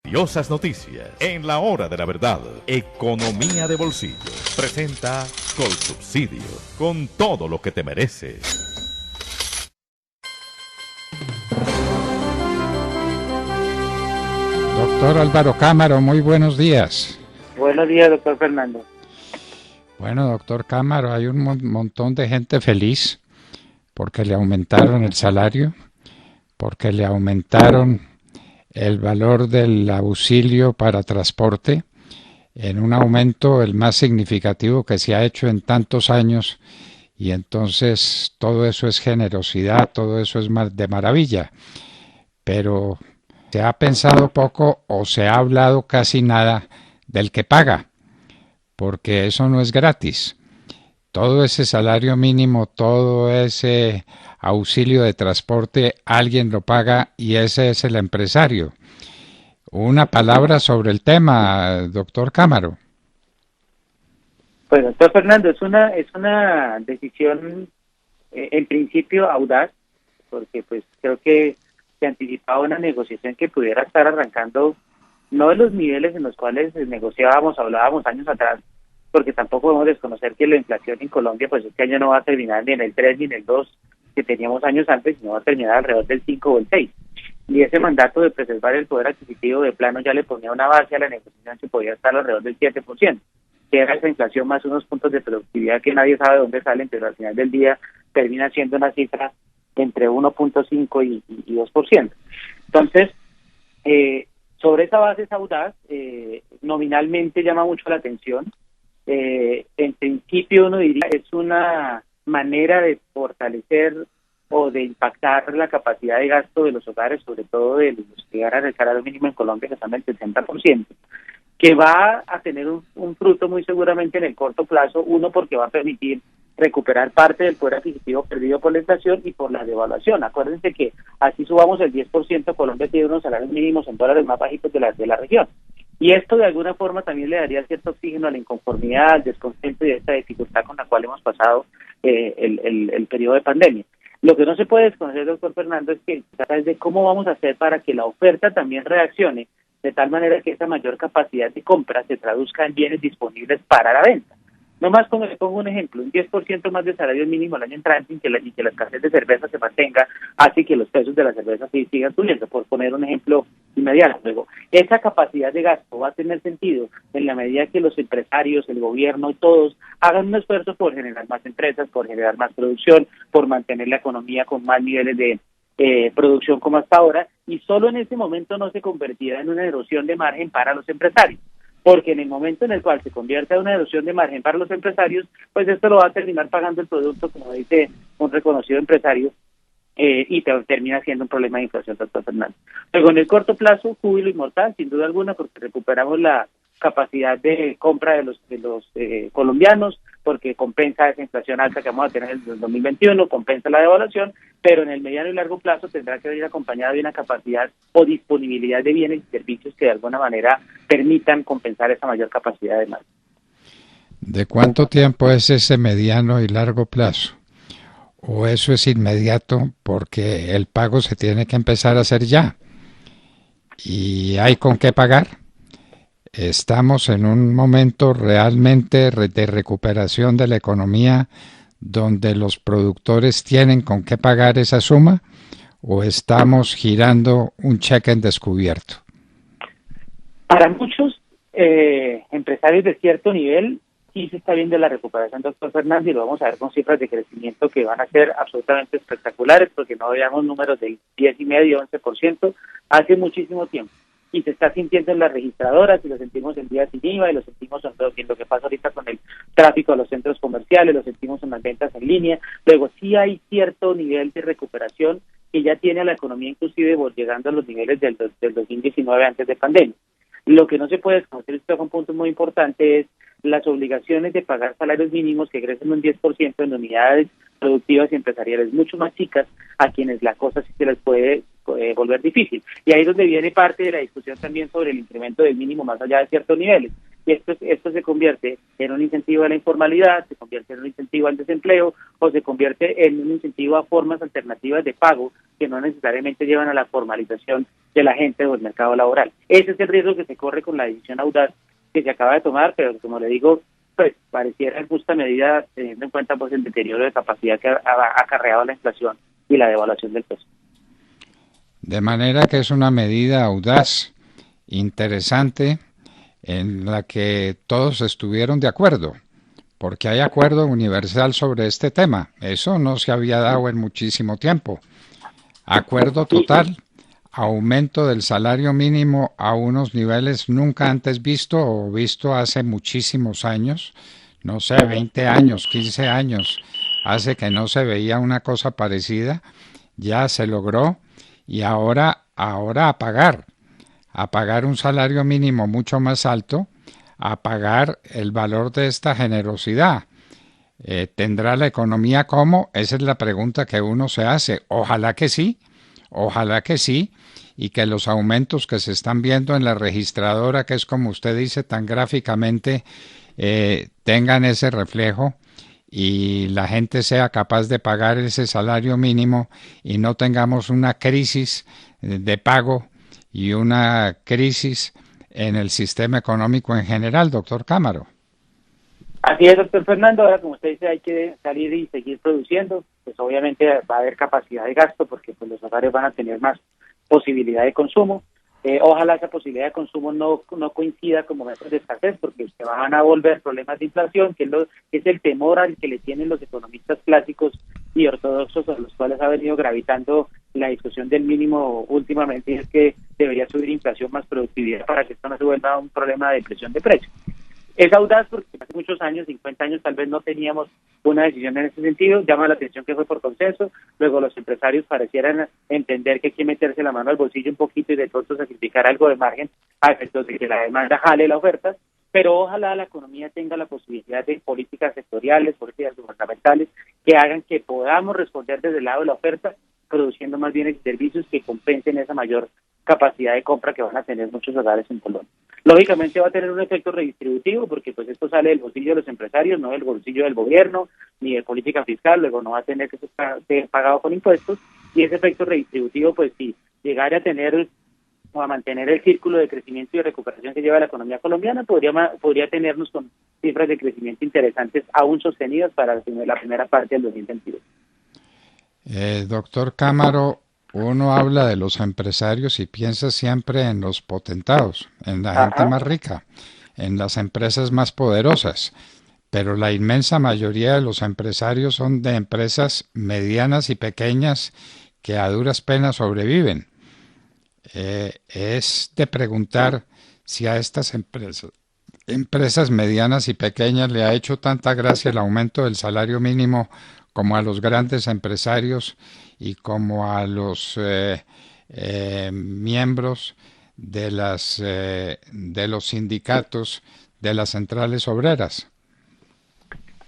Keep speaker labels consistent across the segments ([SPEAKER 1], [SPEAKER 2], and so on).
[SPEAKER 1] Valiosas noticias en la hora de la verdad. Economía de bolsillo presenta Colsubsidio, con todo lo que te mereces.
[SPEAKER 2] Doctor Álvaro Cámara, muy buenos días.
[SPEAKER 3] Buenos días, doctor Fernando.
[SPEAKER 2] Bueno, doctor Cámara, hay un montón de gente feliz porque le aumentaron el salario, porque le aumentaron el valor del auxilio para transporte, en un aumento el más significativo que se ha hecho en tantos años, y entonces todo eso es generosidad, todo eso es de maravilla. Pero se ha pensado poco o se ha hablado casi nada del que paga, porque eso no es gratis. Todo ese salario mínimo, todo ese auxilio de transporte, alguien lo paga y ese es el empresario. Una palabra sobre el tema, doctor Cámara.
[SPEAKER 3] Pues, doctor Fernando, es una decisión en principio audaz, porque pues creo que se anticipaba una negociación que pudiera estar arrancando no de los niveles en los cuales negociábamos, hablábamos años atrás, porque tampoco podemos desconocer que la inflación en Colombia pues este año no va a terminar ni en el 3 ni en el 2 que teníamos años antes, sino va a terminar alrededor del 5 o el 6. Y ese mandato de preservar el poder adquisitivo de plano ya le ponía una base a la negociación que podía estar alrededor del 7%, que era esa inflación más unos puntos de productividad que nadie sabe de dónde salen, pero al final del día termina siendo una cifra entre 1.5 y 2%. Entonces, sobre esa base audaz, nominalmente llama mucho la atención. En principio uno diría es una manera de fortalecer o de impactar la capacidad de gasto de los hogares, sobre todo de los que ganan el salario mínimo en Colombia, que están del 60%, que va a tener un fruto muy seguramente en el corto plazo, uno porque va a permitir recuperar parte del poder adquisitivo perdido por la inflación y por la devaluación. Acuérdense que así subamos el 10%, Colombia tiene unos salarios mínimos en dólares más bajitos de la región. Y esto de alguna forma también le daría cierto oxígeno a la inconformidad, al descontento y a esta dificultad con la cual hemos pasado el periodo de pandemia. Lo que no se puede desconocer, doctor Fernando, es que trata de cómo vamos a hacer para que la oferta también reaccione de tal manera que esa mayor capacidad de compra se traduzca en bienes disponibles para la venta. Nomás como le pongo un ejemplo, un 10% más de salario mínimo el año entrante y que la escasez de cerveza se mantenga, hace que los precios de la cerveza sigan subiendo, por poner un ejemplo inmediato. Luego, esa capacidad de gasto va a tener sentido en la medida que los empresarios, el gobierno y todos hagan un esfuerzo por generar más empresas, por generar más producción, por mantener la economía con más niveles de producción como hasta ahora, y solo en ese momento no se convertirá en una erosión de margen para los empresarios. Porque en el momento en el cual se convierta en una erosión de margen para los empresarios, pues esto lo va a terminar pagando el producto, como dice un reconocido empresario, y termina siendo un problema de inflación, doctor Fernández. Luego, en el corto plazo, júbilo inmortal, sin duda alguna, porque recuperamos la capacidad de compra de los colombianos, porque compensa esa inflación alta que vamos a tener en el 2021, compensa la devaluación, pero en el mediano y largo plazo tendrá que ir acompañada de una capacidad o disponibilidad de bienes y servicios que de alguna manera permitan compensar esa mayor capacidad de demanda.
[SPEAKER 2] ¿De cuánto tiempo es ese mediano y largo plazo? ¿O eso es inmediato porque el pago se tiene que empezar a hacer ya? ¿Y hay con qué pagar? Estamos en un momento realmente de recuperación de la economía donde los productores tienen con qué pagar esa suma, ¿o estamos girando un cheque en descubierto?
[SPEAKER 3] Para muchos empresarios de cierto nivel sí se está viendo la recuperación, doctor Fernández, y lo vamos a ver con cifras de crecimiento que van a ser absolutamente espectaculares, porque no veíamos números del 10,5%, 11% hace muchísimo tiempo. Y se está sintiendo en las registradoras, y lo sentimos en días sin IVA, y lo sentimos en lo que pasa ahorita con el tráfico a los centros comerciales, lo sentimos en las ventas en línea. Luego sí hay cierto nivel de recuperación que ya tiene a la economía inclusive llegando a los niveles del 2019 antes de pandemia. Lo que no se puede desconocer, esto es un punto muy importante, es las obligaciones de pagar salarios mínimos que crecen un 10% en unidades productivas y empresariales mucho más chicas, a quienes la cosa sí se les puede volver difícil. Y ahí es donde viene parte de la discusión también sobre el incremento del mínimo más allá de ciertos niveles. y esto se convierte en un incentivo a la informalidad, se convierte en un incentivo al desempleo o se convierte en un incentivo a formas alternativas de pago que no necesariamente llevan a la formalización de la gente o el mercado laboral. Ese es el riesgo que se corre con la decisión audaz que se acaba de tomar, pero como le digo, pues pareciera en justa medida teniendo en cuenta pues el deterioro de capacidad que ha acarreado la inflación y la devaluación del peso.
[SPEAKER 2] De manera que es una medida audaz, interesante, en la que todos estuvieron de acuerdo, porque hay acuerdo universal sobre este tema. Eso no se había dado en muchísimo tiempo. Acuerdo total, aumento del salario mínimo a unos niveles nunca antes visto o visto hace muchísimos años, no sé, 20 años, 15 años, hace que no se veía una cosa parecida, ya se logró y ahora a pagar un salario mínimo mucho más alto, a pagar el valor de esta generosidad. ¿Tendrá la economía cómo? Esa es la pregunta que uno se hace. Ojalá que sí, y que los aumentos que se están viendo en la registradora, que es como usted dice tan gráficamente, tengan ese reflejo y la gente sea capaz de pagar ese salario mínimo y no tengamos una crisis de pago y una crisis en el sistema económico en general, doctor Cámaro.
[SPEAKER 3] Así es, doctor Fernando. Ahora, como usted dice, hay que salir y seguir produciendo. Pues obviamente va a haber capacidad de gasto porque pues los hogares van a tener más posibilidad de consumo. Ojalá esa posibilidad de consumo no coincida con momentos de escasez, porque se van a volver problemas de inflación, que es el temor al que le tienen los economistas clásicos y ortodoxos, a los cuales ha venido gravitando la discusión del mínimo últimamente, y es que debería subir inflación más productividad para que esto no se vuelva un problema de presión de precios. Es audaz porque hace muchos años, 50 años, tal vez no teníamos una decisión en ese sentido. Llama la atención que fue por consenso. Luego los empresarios parecieran entender que hay que meterse la mano al bolsillo un poquito y de pronto sacrificar algo de margen a efectos de que la demanda jale la oferta. Pero ojalá la economía tenga la posibilidad de políticas sectoriales, políticas gubernamentales, que hagan que podamos responder desde el lado de la oferta, produciendo más bienes y servicios que compensen esa mayor capacidad de compra que van a tener muchos hogares en Colombia. Lógicamente va a tener un efecto redistributivo porque pues esto sale del bolsillo de los empresarios, no del bolsillo del gobierno ni de política fiscal, luego no va a tener que ser pagado con impuestos, y ese efecto redistributivo pues si llegara a tener o a mantener el círculo de crecimiento y recuperación que lleva la economía colombiana, podría tenernos con cifras de crecimiento interesantes aún sostenidas para la primera parte del 2022.
[SPEAKER 2] Doctor Cámaro, uno habla de los empresarios y piensa siempre en los potentados, en la gente más rica, en las empresas más poderosas, pero la inmensa mayoría de los empresarios son de empresas medianas y pequeñas que a duras penas sobreviven. Es de preguntar si a estas empresas medianas y pequeñas le ha hecho tanta gracia el aumento del salario mínimo como a los grandes empresarios y como a los miembros de los sindicatos de las centrales obreras.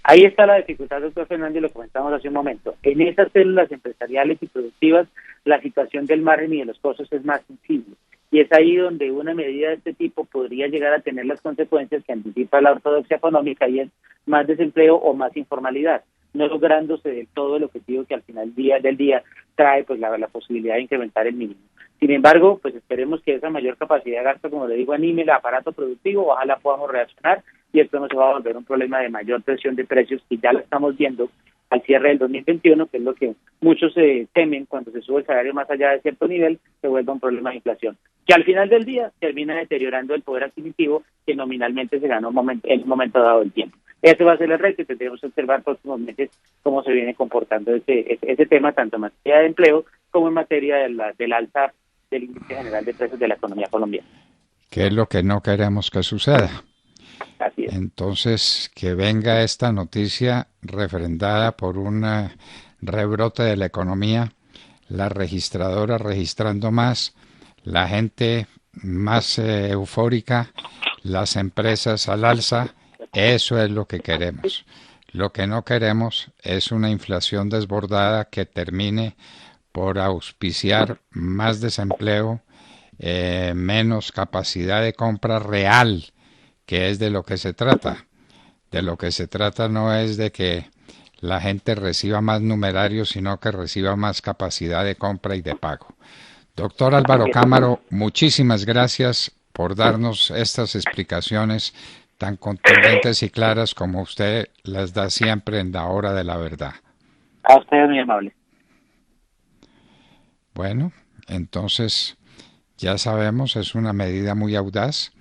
[SPEAKER 3] Ahí está la dificultad, doctor Fernández, y lo comentamos hace un momento. En esas células empresariales y productivas, la situación del margen y de los costos es más sensible. Y es ahí donde una medida de este tipo podría llegar a tener las consecuencias que anticipa la ortodoxia económica, y es más desempleo o más informalidad, no lográndose del todo el objetivo que al final del día trae pues la posibilidad de incrementar el mínimo. Sin embargo, pues esperemos que esa mayor capacidad de gasto, como le digo, anime el aparato productivo, ojalá podamos reaccionar y esto no se va a volver un problema de mayor presión de precios, que ya lo estamos viendo al cierre del 2021, que es lo que muchos temen cuando se sube el salario más allá de cierto nivel, se vuelva un problema de inflación, que al final del día termina deteriorando el poder adquisitivo que nominalmente se ganó en un momento dado del tiempo. Ese va a ser el reto y tendremos que observar próximos meses cómo se viene comportando ese tema, tanto en materia de empleo como en materia del alza del índice general de precios de la economía colombiana.
[SPEAKER 2] ¿Qué es lo que no queremos que suceda?
[SPEAKER 3] Así es.
[SPEAKER 2] Entonces, que venga esta noticia refrendada por un rebrote de la economía, la registradora registrando más, la gente más eufórica, las empresas al alza. Eso es lo que queremos. Lo que no queremos es una inflación desbordada que termine por auspiciar más desempleo, menos capacidad de compra real que es de lo que se trata. De lo que se trata no es de que la gente reciba más numerarios, sino que reciba más capacidad de compra y de pago. Doctor Álvaro Cámaro, muchísimas gracias por darnos estas explicaciones tan contundentes y claras como usted las da siempre en la hora de la verdad.
[SPEAKER 3] A usted, muy amable.
[SPEAKER 2] Bueno, entonces ya sabemos, es una medida muy audaz